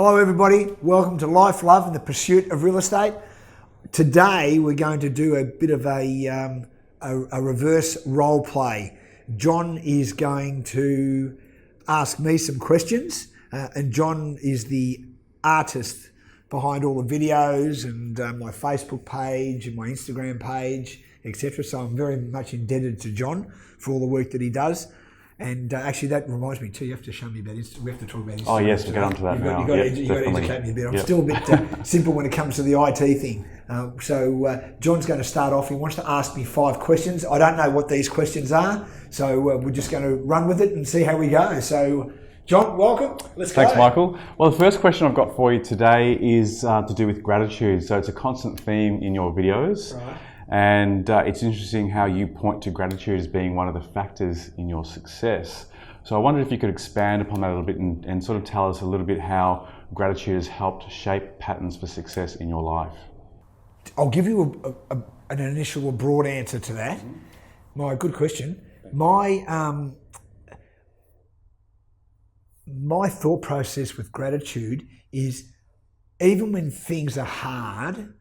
Hello everybody, welcome to Life, Love and the Pursuit of Real Estate. Today we're going to do a bit of a reverse role play. John is going to ask me some questions and John is the artist behind all the videos and my Facebook page and my Instagram page, etc. So I'm very much indebted to John for all the work that he does. And actually, that reminds me too. You have to show me about Instagram. We have to talk about Instagram. Oh yes, we'll get onto that now. You've got to educate me a bit. I'm still a bit simple when it comes to the IT thing. So John's going to start off. He wants to ask me 5 questions. I don't know what these questions are, so we're just going to run with it and see how we go. So, John, welcome. Let's go. Thanks, Michael. Well, the first question I've got for you today is to do with gratitude. So it's a constant theme in your videos. Right. And it's interesting how you point to gratitude as being one of the factors in your success. So I wondered if you could expand upon that a little bit and sort of tell us a little bit how gratitude has helped shape patterns for success in your life. I'll give you an initial broad answer to that. Good question. My thought process with gratitude is even when things are hard,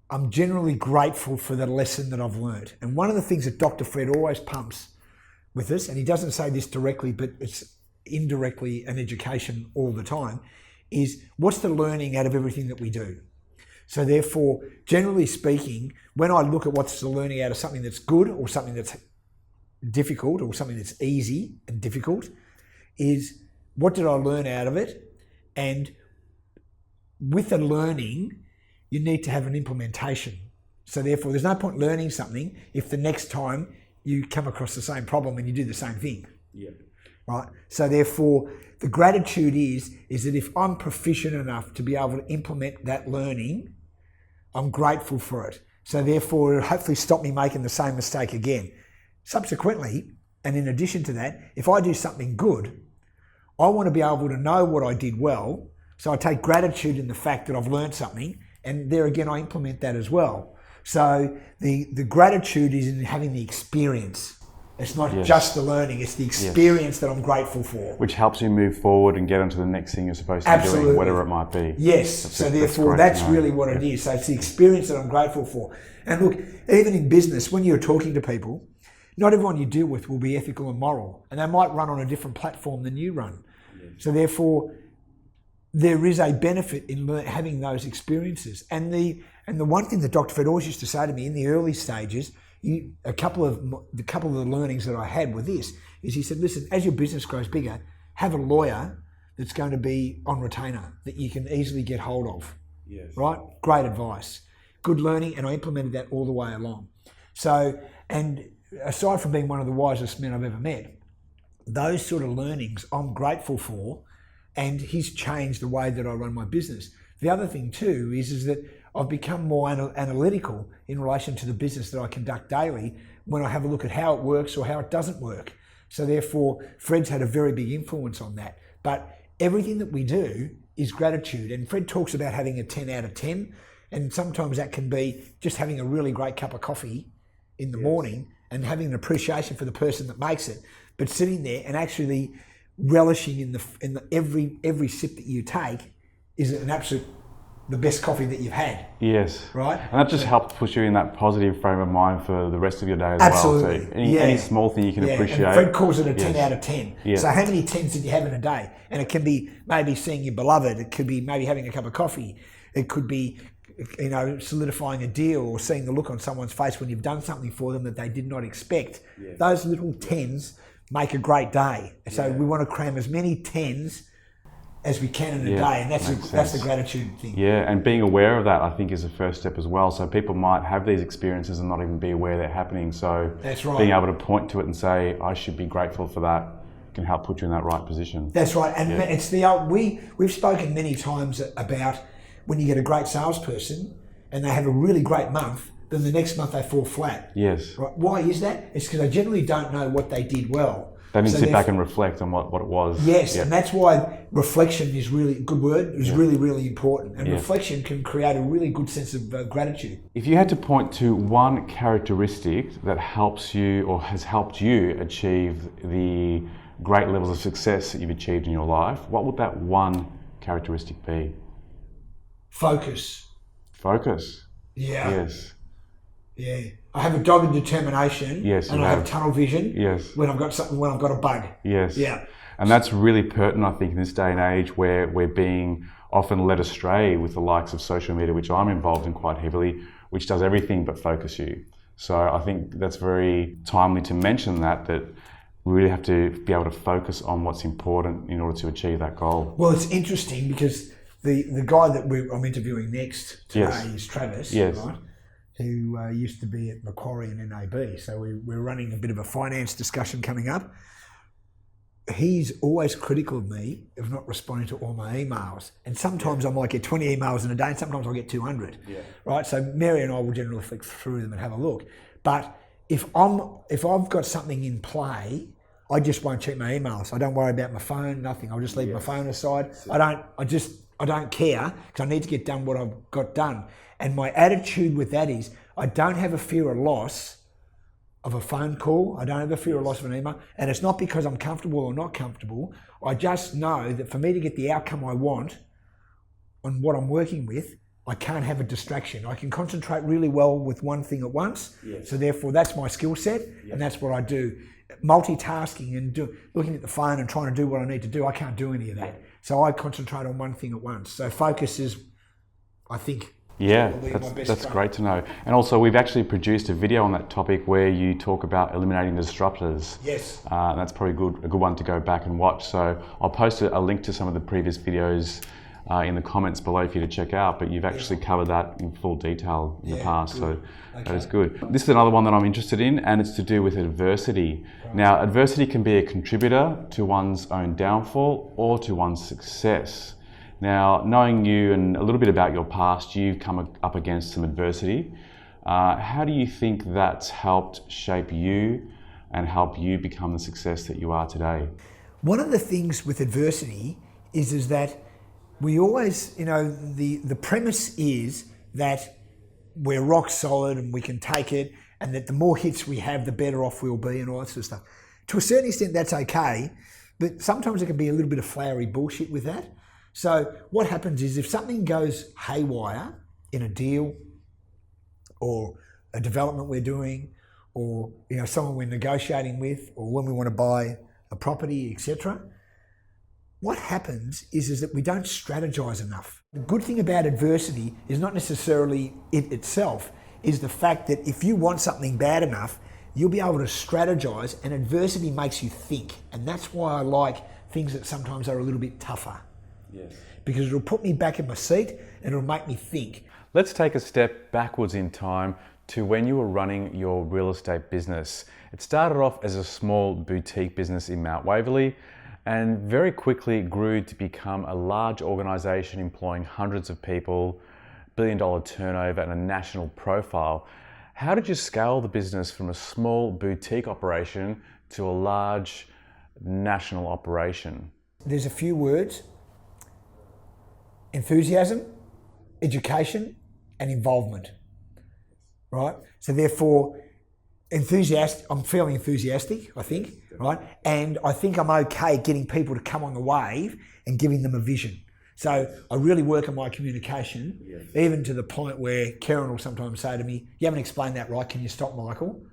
I'm generally grateful for the lesson that I've learned. And one of the things that Dr. Fred always pumps with us, and he doesn't say this directly, but it's indirectly an education all the time, is what's the learning out of everything that we do? So therefore, generally speaking, when I look at what's the learning out of something that's good or something that's difficult or something that's easy and difficult, is what did I learn out of it? And with the learning, you need to have an implementation. So therefore, there's no point learning something if the next time you come across the same problem and you do the same thing. Yeah. Right? So therefore, the gratitude is that if I'm proficient enough to be able to implement that learning, I'm grateful for it. So therefore, it'll hopefully stop me making the same mistake again. Subsequently, and in addition to that, if I do something good, I want to be able to know what I did well. So I take gratitude in the fact that I've learned something. And there again, I implement that as well. So the gratitude is in having the experience. It's not just the learning, it's the experience that I'm grateful for. Which helps you move forward and get onto the next thing you're supposed to be doing, whatever it might be. Yes, so therefore that's really what it is. So it's the experience that I'm grateful for. And look, even in business, when you're talking to people, not everyone you deal with will be ethical and moral. And they might run on a different platform than you run. So therefore, there is a benefit in having those experiences. And the one thing that Dr. Fred always used to say to me in the early stages, a couple of the learnings that I had with this, is he said, listen, as your business grows bigger, have a lawyer that's going to be on retainer that you can easily get hold of. Yes. Right? Great advice. Good learning, and I implemented that all the way along. So, and aside from being one of the wisest men I've ever met, those sort of learnings I'm grateful for. And he's changed the way that I run my business. The other thing too is that I've become more analytical in relation to the business that I conduct daily when I have a look at how it works or how it doesn't work. So therefore, Fred's had a very big influence on that. But everything that we do is gratitude. And Fred talks about having a 10 out of 10. And sometimes that can be just having a really great cup of coffee in the morning and having an appreciation for the person that makes it. But sitting there and actually relishing in the every sip that you take is the best coffee that you've had. Yes. Right? And that just helps push you in that positive frame of mind for the rest of your day as Absolutely. well. So any small thing you can appreciate. And Fred calls it a 10 out of 10. Yes. So how many 10s did you have in a day? And it can be maybe seeing your beloved, it could be maybe having a cup of coffee, it could be solidifying a deal or seeing the look on someone's face when you've done something for them that they did not expect. Yeah. Those little 10s make a great day. So we want to cram as many 10s as we can in a day, and that's the gratitude thing. Yeah, and being aware of that, I think, is the first step as well. So people might have these experiences and not even be aware they're happening. So that's right. Being able to point to it and say, I should be grateful for that, can help put you in that right position. That's right. And it's the old, we've spoken many times about when you get a great salesperson and they have a really great month, then the next month they fall flat. Yes. Right. Why is that? It's because they generally don't know what they did well. They need to sit back and reflect on what it was. Yes, and that's why reflection is really a good word. Is really, really important. And reflection can create a really good sense of gratitude. If you had to point to one characteristic that helps you or has helped you achieve the great levels of success that you've achieved in your life, what would that one characteristic be? Focus. Focus. Yeah. Yes. Yeah. I have a dogged determination. Yes, and you I have have. tunnel vision. Yes. When I've got something, when I've got a bug. Yes. Yeah. And that's really pertinent, I think, in this day and age where we're being often led astray with the likes of social media, which I'm involved in quite heavily, which does everything but focus you. So I think that's very timely to mention that we really have to be able to focus on what's important in order to achieve that goal. Well, it's interesting because the guy that I'm interviewing next today Yes. is Travis, Yes. right? Who used to be at Macquarie and NAB. So we're running a bit of a finance discussion coming up. He's always critical of me of not responding to all my emails. And sometimes I might get 20 emails in a day and sometimes I'll get 200. Yeah. Right? So Mary and I will generally flick through them and have a look. But if I've got something in play, I just won't check my emails. I don't worry about my phone, nothing. I'll just leave my phone aside. I don't care because I need to get done what I've got done. And my attitude with that is I don't have a fear of loss of a phone call. I don't have a fear of loss of an email. And it's not because I'm comfortable or not comfortable. I just know that for me to get the outcome I want on what I'm working with, I can't have a distraction. I can concentrate really well with one thing at once. Yes. So therefore that's my skill set and that's what I do. Multitasking and looking at the phone and trying to do what I need to do, I can't do any of that. So I concentrate on one thing at once. So focus is, I think, that's great to know. And also, we've actually produced a video on that topic where you talk about eliminating the disruptors. Yes. That's probably a good one to go back and watch. So I'll post a link to some of the previous videos in the comments below for you to check out, but you've actually covered that in full detail in the past, good. So that is good. This is another one that I'm interested in, and it's to do with adversity. Right. Now, adversity can be a contributor to one's own downfall or to one's success. Now, knowing you and a little bit about your past, you've come up against some adversity. How do you think that's helped shape you and help you become the success that you are today? One of the things with adversity is that we always, the premise is that we're rock solid and we can take it, and that the more hits we have, the better off we'll be and all that sort of stuff. To a certain extent, that's okay, but sometimes there can be a little bit of flowery bullshit with that. So what happens is if something goes haywire in a deal or a development we're doing or someone we're negotiating with or when we want to buy a property, etc., what happens is that we don't strategize enough. The good thing about adversity is not necessarily it itself, is the fact that if you want something bad enough, you'll be able to strategize, and adversity makes you think. And that's why I like things that sometimes are a little bit tougher. Yes. Because it'll put me back in my seat and it'll make me think. Let's take a step backwards in time to when you were running your real estate business. It started off as a small boutique business in Mount Waverley and very quickly grew to become a large organisation employing hundreds of people, billion-dollar turnover and a national profile. How did you scale the business from a small boutique operation to a large national operation? There's a few words: enthusiasm, education, and involvement, right? So therefore, I'm feeling enthusiastic, I think, right? And I think I'm okay getting people to come on the wave and giving them a vision. So I really work on my communication, even to the point where Karen will sometimes say to me, "You haven't explained that right, can you stop, Michael?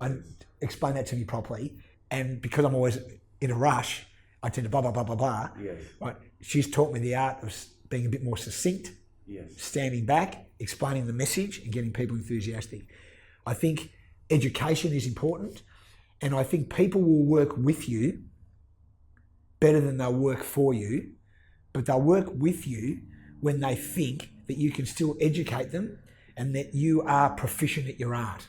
And explain that to me properly." And because I'm always in a rush, I tend to blah, blah, blah, blah, blah. Yes. Right? She's taught me the art of being a bit more succinct, standing back, explaining the message and getting people enthusiastic. I think education is important, and I think people will work with you better than they'll work for you, but they'll work with you when they think that you can still educate them and that you are proficient at your art.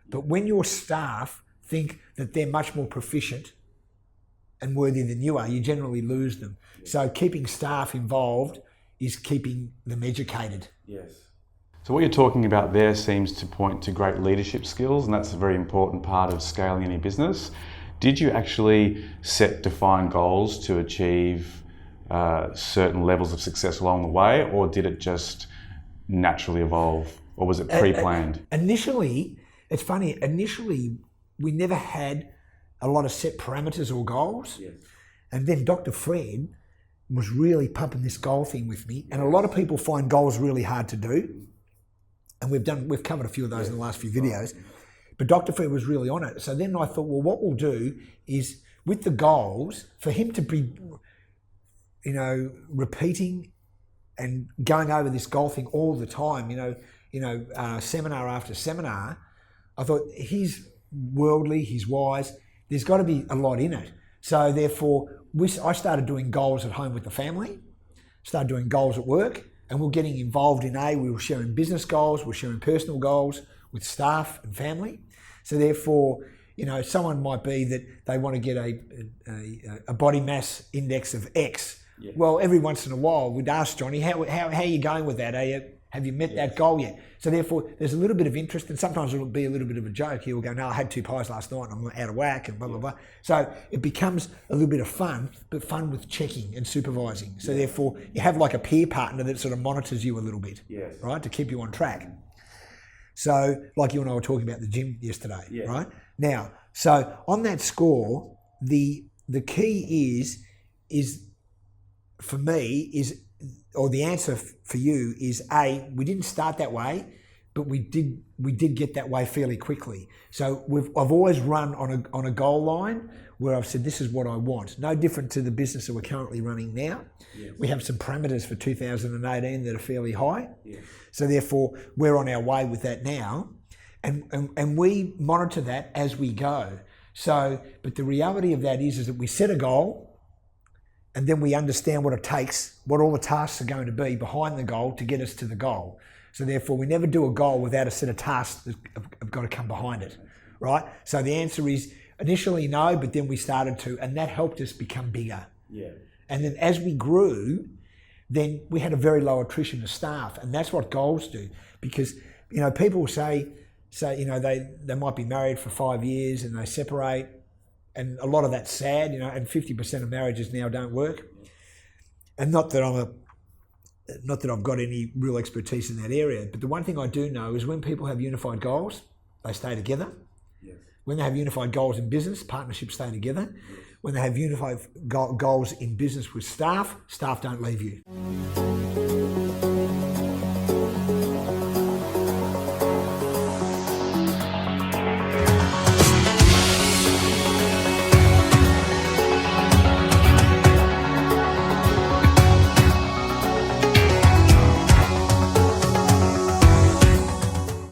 But when your staff think that they're much more proficient and worthy than you are, you generally lose them. So keeping staff involved is keeping them educated. Yes. So what you're talking about there seems to point to great leadership skills, and that's a very important part of scaling any business. Did you actually set defined goals to achieve certain levels of success along the way, or did it just naturally evolve, or was it pre-planned? Initially, it's funny, we never had a lot of set parameters or goals. Yes. And then Dr. Fred was really pumping this goal thing with me. And a lot of people find goals really hard to do. And we've covered a few of those in the last few videos. But Dr. Fred was really on it. So then I thought, well, what we'll do is with the goals, for him to be, repeating and going over this goal thing all the time, seminar after seminar, I thought he's worldly, he's wise, there's got to be a lot in it. So therefore, I started doing goals at home with the family, started doing goals at work, and we're getting involved in we were sharing business goals, we're sharing personal goals with staff and family. So therefore, someone might be that they want to get a body mass index of X. Yeah. Well, every once in a while, we'd ask Johnny, how are you going with that? Have you met that goal yet? So therefore, there's a little bit of interest, and sometimes it'll be a little bit of a joke. He will go, no, I had 2 pies last night and I'm out of whack and blah, blah, blah. So it becomes a little bit of fun, but fun with checking and supervising. So therefore, you have like a peer partner that sort of monitors you a little bit, right, to keep you on track. So like you and I were talking about the gym yesterday, right? Now, so on that score, the key is for me is, or the answer for you is we didn't start that way, but we did get that way fairly quickly. So I've always run on a goal line where I've said this is what I want. No different to the business that we're currently running now. Yes. We have some parameters for 2018 that are fairly high. Yes. So therefore we're on our way with that now, and we monitor that as we go. So, but the reality of that is that we set a goal, and then we understand what it takes, what all the tasks are going to be behind the goal to get us to the goal. So therefore, we never do a goal without a set of tasks that have got to come behind it, right? So the answer is initially no, but then we started to, and that helped us become bigger. Yeah. And then as we grew, then we had a very low attrition of staff, and that's what goals do. Because people say they might be married for 5 years and they separate. And a lot of that's sad, and 50% of marriages now don't work. And not that I've got any real expertise in that area, but the one thing I do know is when people have unified goals, they stay together. Yes. When they have unified goals in business, partnerships stay together. Yes. When they have unified goals in business with staff don't leave you.